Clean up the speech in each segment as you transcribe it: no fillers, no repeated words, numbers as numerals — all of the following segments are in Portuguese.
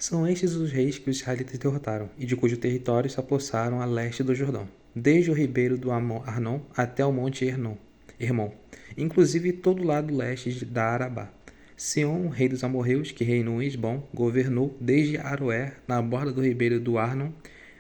São estes os reis que os israelitas derrotaram, e de cujo território se apossaram a leste do Jordão, desde o ribeiro do Arnon até o monte Hermon, inclusive todo o lado leste da Arabá. Seom, rei dos amorreus, que reinou em Esbom, governou desde Aroer, na borda do ribeiro do Arnon,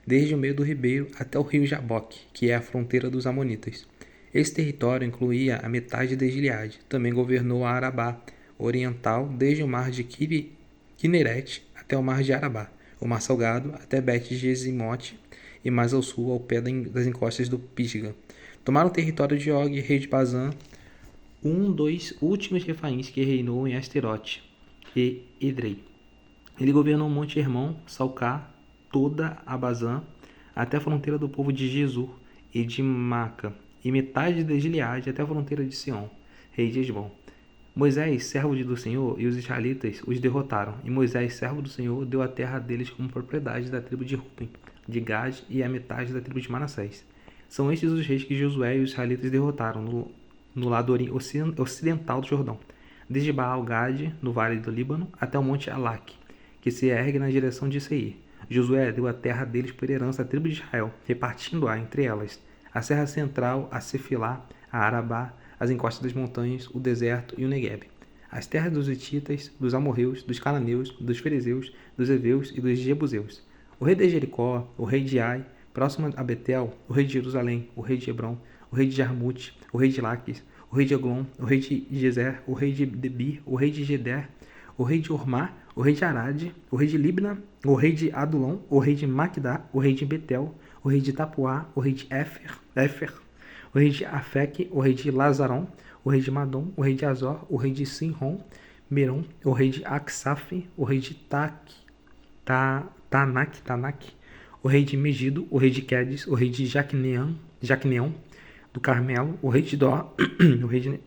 desde o meio do ribeiro até o rio Jaboque, que é a fronteira dos amonitas. Esse território incluía a metade de Gileade. Também governou a Arabá oriental, desde o mar de Quinerete até o mar de Arabá, o mar salgado até Bet-Gesimote e mais ao sul, ao pé das encostas do Pisga. Tomaram o território de Og, rei de Bazã, dos últimos refaíns que reinou em Asterote e Edrei. Ele governou o monte Hermon, Salcá, toda a Bazã, até a fronteira do povo de Jesur e de Maca, e metade de Gileade até a fronteira de Sion, rei de Esbom. Moisés, servo do Senhor, e os israelitas os derrotaram, e Moisés, servo do Senhor, deu a terra deles como propriedade da tribo de Ruben, de Gade e a metade da tribo de Manassés. São estes os reis que Josué e os israelitas derrotaram no lado ocidental do Jordão, desde Baal-Gade, no vale do Líbano, até o monte Alaque, que se ergue na direção de Seir. Josué deu a terra deles por herança à tribo de Israel, repartindo-a entre elas, a serra central, a Sefilá, a Arabá, as encostas das montanhas, o deserto e o Negueb, as terras dos hititas, dos amorreus, dos cananeus, dos ferezeus, dos heveus e dos jebuseus. O rei de Jericó, o rei de Ai, próximo a Betel, o rei de Jerusalém, o rei de Hebron, o rei de Jarmute, o rei de Laques, o rei de Eglon, o rei de Gezer, o rei de Debir, o rei de Geder, o rei de Ormá, o rei de Arade, o rei de Libna, o rei de Adulão, o rei de Maquedá, o rei de Betel, o rei de Tapuá, o rei de Éfer, o rei de Afeque, o rei de Lazaron, o rei de Madom, o rei de Azor, o rei de Sinron, Meron, o rei de Aksaf, o rei de Tanak, o rei de Megido, o rei de Quedes, o rei de Jaquneão, do Carmelo, o rei de Dor, o rei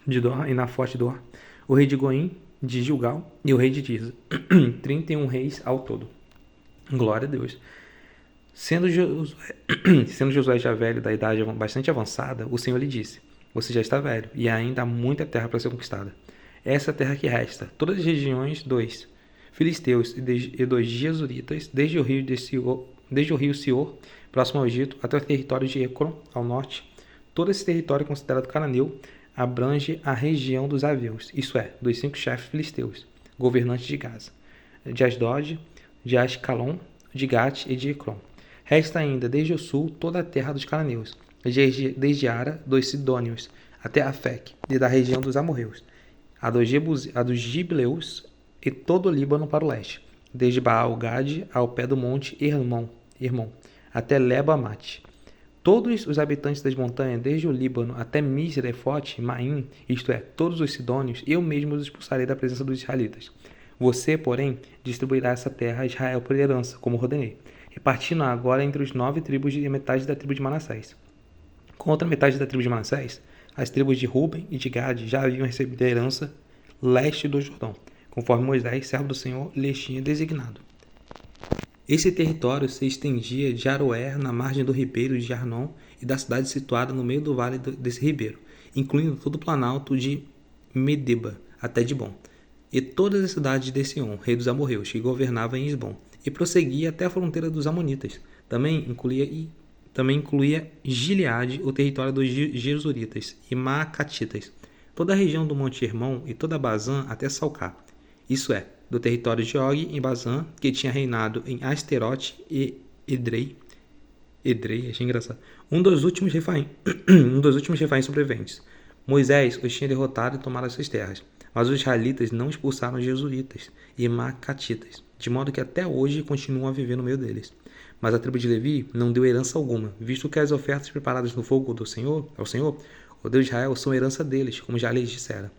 de Dor e Nafote Dor, o rei de Goim, de Gilgal e o rei de Tirza. 31 reis ao todo. Glória a Deus. Sendo Josué já velho, da idade bastante avançada, o Senhor lhe disse: você já está velho, e ainda há muita terra para ser conquistada. Essa terra que resta, todas as regiões dos filisteus e dos jesuritas, desde o rio Sior, próximo ao Egito, até o território de Ecrom, ao norte. Todo esse território considerado cananeu abrange a região dos Aveus, isto é, dos 5 chefes filisteus, governantes de Gaza, de Asdod, de Ascalon, de Gat e de Ecrom. Resta ainda, desde o sul, toda a terra dos cananeus, desde Ara, dos Sidônios, até Afec, e da região dos amorreus, a dos Gibleus e todo o Líbano para o leste, desde Baal-Gade ao pé do monte Hermon, até Lebo-Amate. Todos os habitantes das montanhas, desde o Líbano até Misrefote, Maim, isto é, todos os sidônios, eu mesmo os expulsarei da presença dos israelitas. Você, porém, distribuirá essa terra a Israel por herança, como ordenei, repartindo agora entre os 9 tribos e a metade da tribo de Manassés. Com outra metade da tribo de Manassés, as tribos de Ruben e de Gade já haviam recebido a herança leste do Jordão, conforme Moisés, servo do Senhor, lhes tinha designado. Esse território se estendia de Aroer, na margem do ribeiro de Arnon, e da cidade situada no meio do vale desse ribeiro, incluindo todo o planalto de Medeba até Dibon, e todas as cidades de Sion, rei dos amorreus, que governava em Esbom, e prosseguia até a fronteira dos amonitas. Também incluía Gileade, o território dos Jesuritas e Maacatitas, toda a região do Monte Hermon e toda a Bazã até Salcá, isso é, do território de Og em Bazã, que tinha reinado em Asterote e Edrei, achei engraçado, um dos últimos refaíns sobreviventes. Moisés os tinha derrotado e tomado as suas terras, mas os israelitas não expulsaram os jesuritas e maacatitas, de modo que até hoje continuam a viver no meio deles. Mas a tribo de Levi não deu herança alguma, visto que as ofertas preparadas no fogo ao Senhor, o Deus de Israel, são herança deles, como já lhes dissera.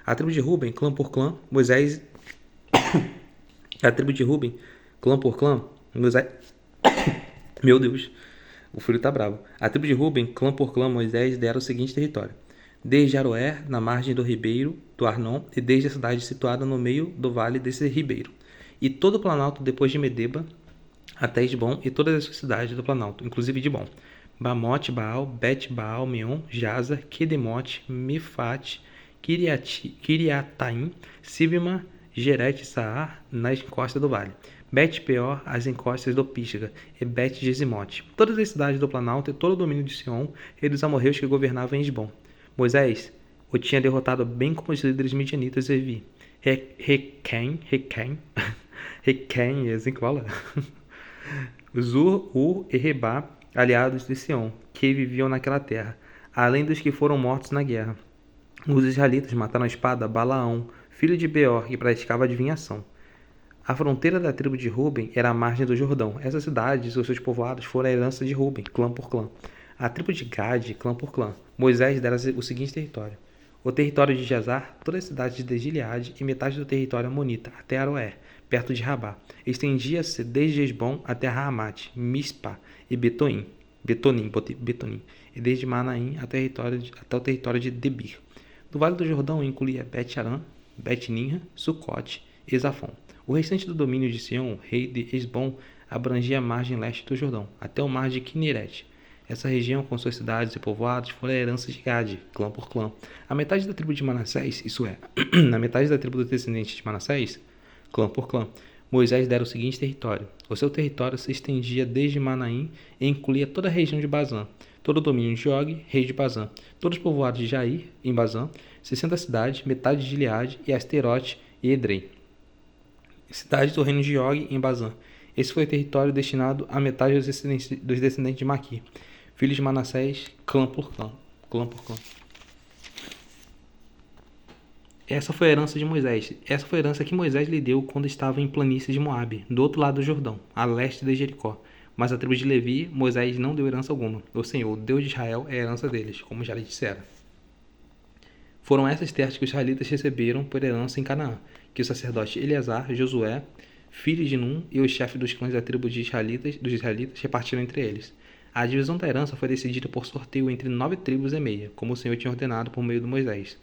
A tribo de Ruben, clã por clã, Moisés... A tribo de Ruben, clã por clã, Moisés... Meu Deus, o filho tá bravo. A tribo de Ruben, clã por clã, Moisés dera o seguinte território: desde Aroer, na margem do ribeiro do Arnon, e desde a cidade situada no meio do vale desse ribeiro, e todo o planalto depois de Medeba, até Esbom, e todas as suas cidades do planalto, inclusive Dibon, Bamote, Baal, Bet-Baal, Meon, Jaza, Kedemote, Mefate, Kiriataim, Sibma, Gerete Saar, nas encostas do vale, Bet-peor, as encostas do Pisga, e Bet-Gesimote. Todas as cidades do Planalto e todo o domínio de Sion, e dos amorreus que governavam em Esbom. Moisés o tinha derrotado bem como os líderes midianitas e Vi. Requem, é assim que fala? Zur, Ur e Rebá, aliados de Sion, que viviam naquela terra, além dos que foram mortos na guerra. Os israelitas mataram a espada Balaão, filho de Beor, que praticava adivinhação. A fronteira da tribo de Ruben era a margem do Jordão. Essas cidades e os seus povoados foram a herança de Ruben, clã por clã. A tribo de Gade, clã por clã. Moisés dera o seguinte território: o território de Jazar, todas as cidades de Gileade e metade do território amonita, até Aroer, perto de Rabá. Estendia-se desde Esbom até Raamate, Mispa e Betonim, e desde Manaim até o território de Debir. Do Vale do Jordão incluía Bet-Aram, Bet-Ninra, Sucote e Zafon. O restante do domínio de Sião, rei de Esbom, abrangia a margem leste do Jordão, até o mar de Quinerete. Essa região, com suas cidades e povoados, foi a herança de Gade, clã por clã. A metade da tribo de Manassés, isso é, na metade da tribo dos descendentes de Manassés, clã por clã, Moisés dera o seguinte território. O seu território se estendia desde Manaim e incluía toda a região de Bazã, todo o domínio de Og, rei de Bazã, todos os povoados de Jair, em Bazã, 60 cidades, metade de Gileade e Asterote e Edrei. Cidades do reino de Og, em Bazã. Esse foi o território destinado à metade dos descendentes de Maqui, filhos de Manassés, clã por clã. Essa foi a herança de Moisés. Essa foi a herança que Moisés lhe deu quando estava em planície de Moabe, do outro lado do Jordão, a leste de Jericó. Mas a tribo de Levi, Moisés não deu herança alguma. O Senhor, Deus de Israel, é a herança deles, como já lhe dissera. Foram essas terras que os israelitas receberam por herança em Canaã, que o sacerdote Eleazar, Josué, filho de Num, e os chefes dos clãs da tribo dos israelitas repartiram entre eles. A divisão da herança foi decidida por sorteio entre 9 tribos e meia, como o Senhor tinha ordenado por meio de Moisés.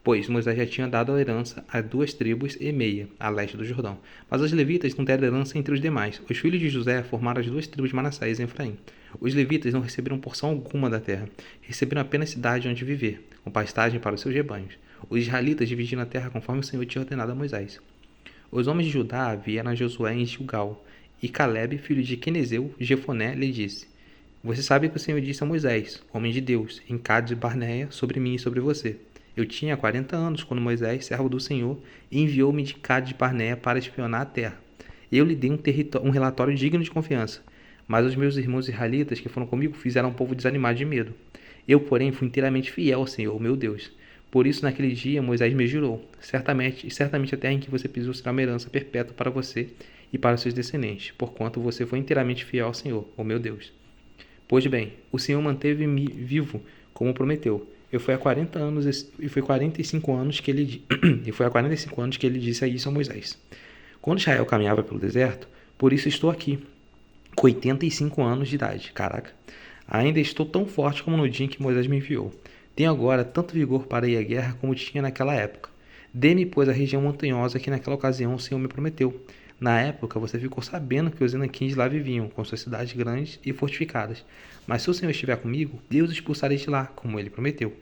Pois Moisés já tinha dado a herança a 2 tribos e meia, a leste do Jordão. Mas os levitas não deram herança entre os demais. Os filhos de José formaram as 2 tribos de Manassés e Efraim. Os levitas não receberam porção alguma da terra. Receberam apenas cidade onde viver, com pastagem para os seus rebanhos. Os israelitas dividiram a terra conforme o Senhor tinha ordenado a Moisés. Os homens de Judá vieram a Josué em Gilgal, e Caleb, filho de Quenezeu, Jefoné, lhe disse: Você sabe que o Senhor disse a Moisés, homem de Deus, em Cádiz Barneia, sobre mim e sobre você. Eu tinha 40 anos quando Moisés, servo do Senhor, enviou-me de Cádiz Barneia para espionar a terra. Eu lhe dei um relatório digno de confiança. Mas os meus irmãos israelitas que foram comigo fizeram o povo desanimar de medo. Eu, porém, fui inteiramente fiel ao Senhor, meu Deus. Por isso, naquele dia, Moisés me jurou: certamente a terra em que você pisou será uma herança perpétua para você e para seus descendentes, porquanto você foi inteiramente fiel ao Senhor, o meu Deus. Pois bem, o Senhor manteve-me vivo, como prometeu. Foi há 45 anos que ele disse isso a Moisés. Quando Israel caminhava pelo deserto, por isso estou aqui, com 85 anos de idade. Caraca, ainda estou tão forte como no dia em que Moisés me enviou. Tenho agora tanto vigor para ir à guerra como tinha naquela época. Dê-me, pois, a região montanhosa que naquela ocasião o Senhor me prometeu. Na época, você ficou sabendo que os Enaquins lá viviam, com suas cidades grandes e fortificadas. Mas se o Senhor estiver comigo, eu os expulsarei de lá, como ele prometeu.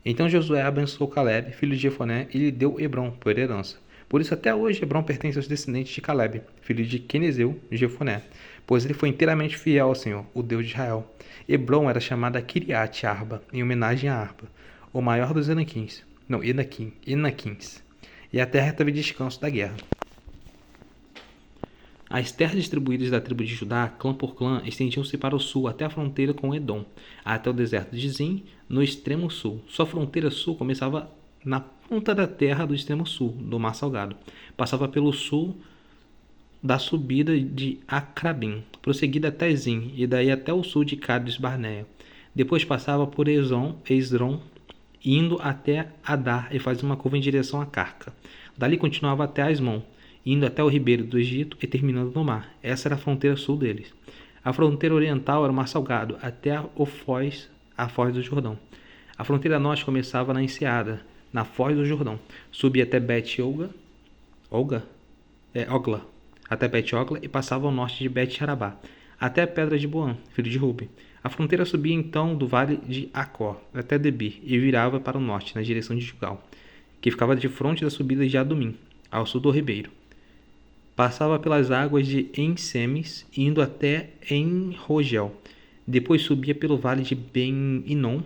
Então Josué abençoou Caleb, filho de Jefoné, e lhe deu Hebrom por herança. Por isso até hoje Hebrom pertence aos descendentes de Caleb, filho de Quenezeu, Jefoné, pois ele foi inteiramente fiel ao Senhor, o Deus de Israel. Hebrom era chamada Kiriat Arba, em homenagem a Arba, o maior dos Enaquins. E a terra teve descanso da guerra. As terras distribuídas da tribo de Judá, clã por clã, estendiam-se para o sul até a fronteira com Edom, até o deserto de Zim, no extremo sul. Sua fronteira sul começava na ponta da terra do extremo sul, do Mar Salgado. Passava pelo sul da subida de Acrabim, prosseguida até Zim, e daí até o sul de Cádiz Barneia. Depois passava por Esrom, indo até Adar e fazia uma curva em direção a Carca. Dali continuava até Asmon, indo até o ribeiro do Egito e terminando no mar. Essa era a fronteira sul deles. A fronteira oriental era o Mar Salgado, até a Foz do Jordão. A fronteira norte começava na Enseada, na Foz do Jordão. Subia até Bet-Ogla, até Bet-Ogla e passava ao norte de Bet-Arabá, até a pedra de Boã, filho de Ruben. A fronteira subia então do vale de Acor até Debir e virava para o norte, na direção de Gilgal, que ficava de frente da subida de Adumim. ao sul do ribeiro. Passava pelas águas de En-Semes, indo até En-Rogel. Depois subia pelo vale de Ben-Inon,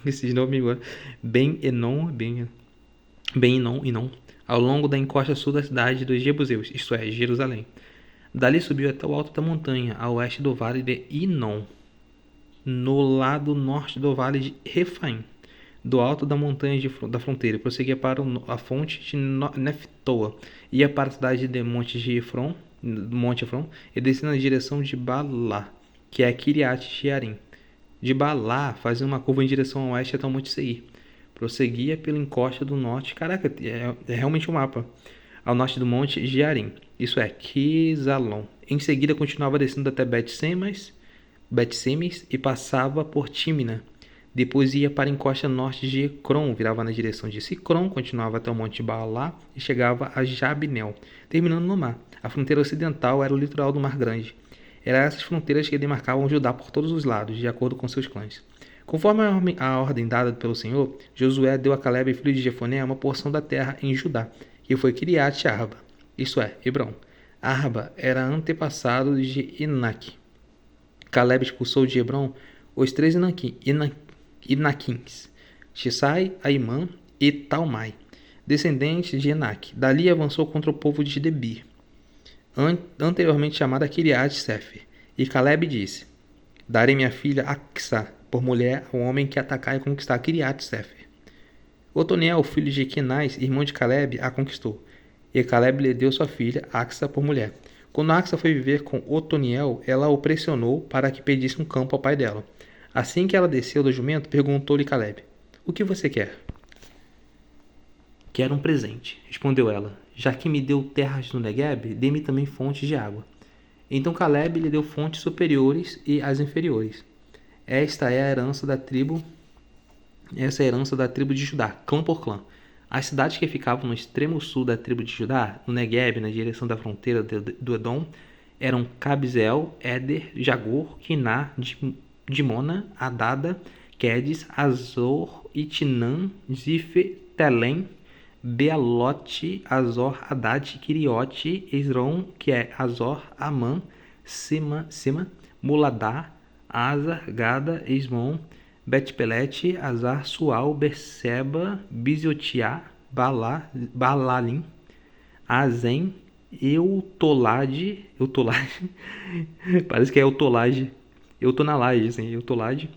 esses nomes agora, Ben-Enon, Ben-Inon, ao longo da encosta sul da cidade dos Jebuseus, isto é, Jerusalém. Dali subiu até o alto da montanha, a oeste do vale de Inon, no lado norte do vale de Refaim, do alto da montanha da fronteira, prosseguia para a fonte de Neftoa, ia para a cidade de Monte Efron, e descia na direção de Balá, que é Kiriat Jearim. De Balá, fazia uma curva em direção ao oeste até o Monte Seir. Prosseguia pela encosta do norte, caraca, é realmente um mapa, ao norte do Monte Jearim, isso é, Quisalon. Em seguida, continuava descendo até Bet-Semes e passava por Tímina. Depois ia para a encosta norte de Ecrom, virava na direção de Sicrom, continuava até o Monte Baalá e chegava a Jabnel, terminando no mar. A fronteira ocidental era o litoral do Mar Grande. Eram essas fronteiras que demarcavam Judá por todos os lados, de acordo com seus clãs. Conforme a ordem dada pelo Senhor, Josué deu a Calebe, filho de Jefoné, uma porção da terra em Judá, que foi Kiriat Arba, isto é, Hebron. Arba era antepassado de Enaque. Calebe expulsou de Hebron os 3 Inaquins, Shesai, Aimã e Talmai, descendentes de Enaque. Dali avançou contra o povo de Debir, anteriormente chamada Kiriat Sefer. E Calebe disse: darei minha filha Axa por mulher ao homem que atacar e conquistar Kiriat Sefer. Otoniel, filho de Kenaz, irmão de Calebe, a conquistou. E Calebe lhe deu sua filha Axa por mulher. Quando Axa foi viver com Otoniel, ela o pressionou para que pedisse um campo ao pai dela. Assim que ela desceu do jumento, perguntou-lhe Calebe: o que você quer? Quero um presente, respondeu ela. Já que me deu terras no Negueb, dê-me também fontes de água. Então Calebe lhe deu fontes superiores e as inferiores. Essa é a herança da tribo de Judá, clã por clã. As cidades que ficavam no extremo sul da tribo de Judá, no Negueb, na direção da fronteira do Edom, eram Cabzel, Éder, Jagur, Quiná, Dimona, Adada, Quedes, Azor, Itinã, Zife, Telém, Bealote, Azor, Haddad, Quiriote, Esron, que é Azor, Amã, Sema, Muladá, Azar, Gada, Esmon, Bet-Pelete, Azar, Sual, Berseba, Biziotiá, Balalim, Azem, Eutolade, parece que é Eutolade, Eutolade,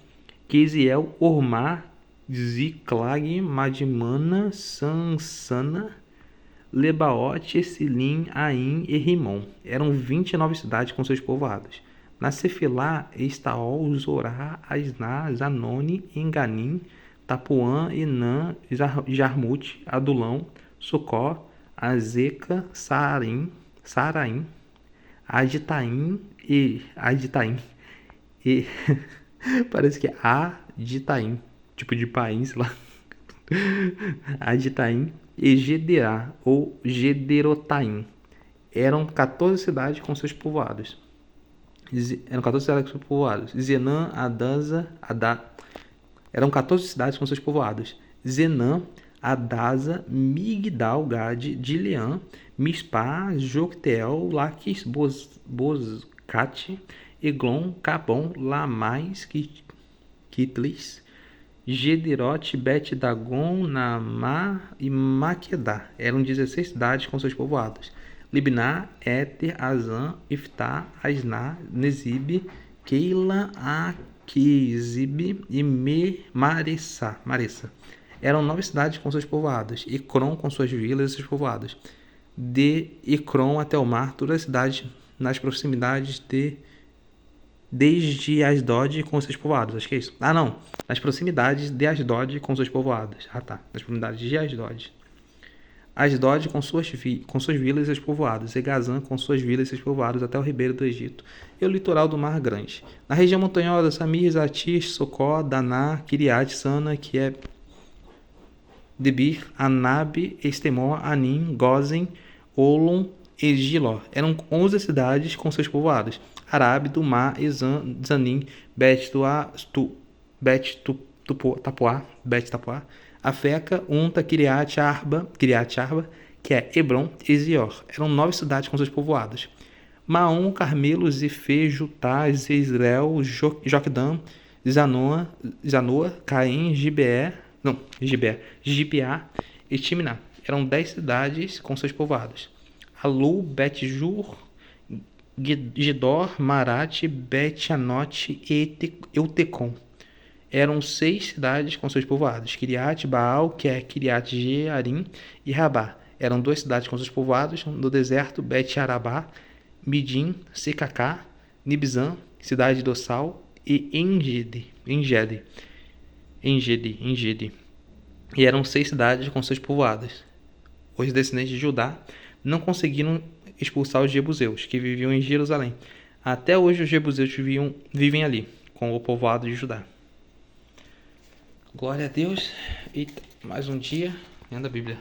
Quesiel, Ormá, Ziclag, Madmana, Sansana, Lebaote, Esilim, Aim e Rimon. Eram 29 cidades com seus povoados. Na Cefilá, Estaol, Zorá, Asná, Zanone, Enganim, Tapuã, Enã, Jarmute, Adulão, Socó, Azeca, Saraim, Aditaim e parece que é Aditaim, tipo de país, sei lá. Aditaim e Gederá ou Gederotaim. Eram 14 cidades com seus povoados. Zenã, Adasa, eram 14 cidades com seus povoados. Zenã, Adasa, Migdal, Gade, Dileã, Mispá, Jocteel, Laquis, Bozcate, Eglon, Cabon, Lamais, Kitlis, Gederote, Bet-Dagon, Namá e Maquedá. Eram 16 cidades com seus povoados. Libná, Éter, Azã, Iftá, Asná, Nezib, Keila, Aquizib e Maressa. Eram 9 cidades com seus povoados. Ecrom com suas vilas e seus povoados. De Ecrom até o mar, todas as cidades nas proximidades desde Asdod com seus povoados. Acho que é isso. Não. Nas proximidades de Asdod com seus povoados. Nas proximidades de Asdod. Asdod com suas vilas e seus povoados, e Gazã com suas vilas e seus povoados até o ribeiro do Egito e o litoral do Mar Grande. Na região montanhosa, Samir, Zatis, Socó, Daná, Kiriat, Sana, que é Debir, Anab, Estemó, Anim, Gozen, Olon e Giló. Eram 11 cidades com seus povoados. Arabe, Dumá, Ezan, Zanim, Bet-Tapuá, Afeca, Unta, Kiriat Arba, que é Hebron e Zior. Eram 9 cidades com seus povoados. Maom, Carmelo, Zifê, Jutá, Zezreel, Joquedã, Zanoa, Caim, Gibeá e Timná. Eram 10 cidades com seus povoados. Alu, Bet-Jur, Gidor, Marate, Bet-Anote e Eutecom. Eram 6 cidades com seus povoados. Kiriat, Baal, que é Kiriat Jearim e Rabá. Eram 2 cidades com seus povoados. No deserto, Bet-Arabá, Midim, Secacá, Nibzan, cidade do Sal e Engedi. E eram 6 cidades com seus povoados. Os descendentes de Judá não conseguiram expulsar os jebuseus, que viviam em Jerusalém. Até hoje os jebuseus vivem ali, com o povoado de Judá. Glória a Deus. Eita, mais um dia lendo a Bíblia.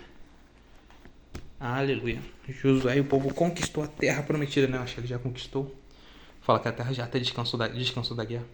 Aleluia. Josué e o povo conquistou a terra prometida, né? Acho que ele já conquistou. Fala que a terra já até descansou da guerra.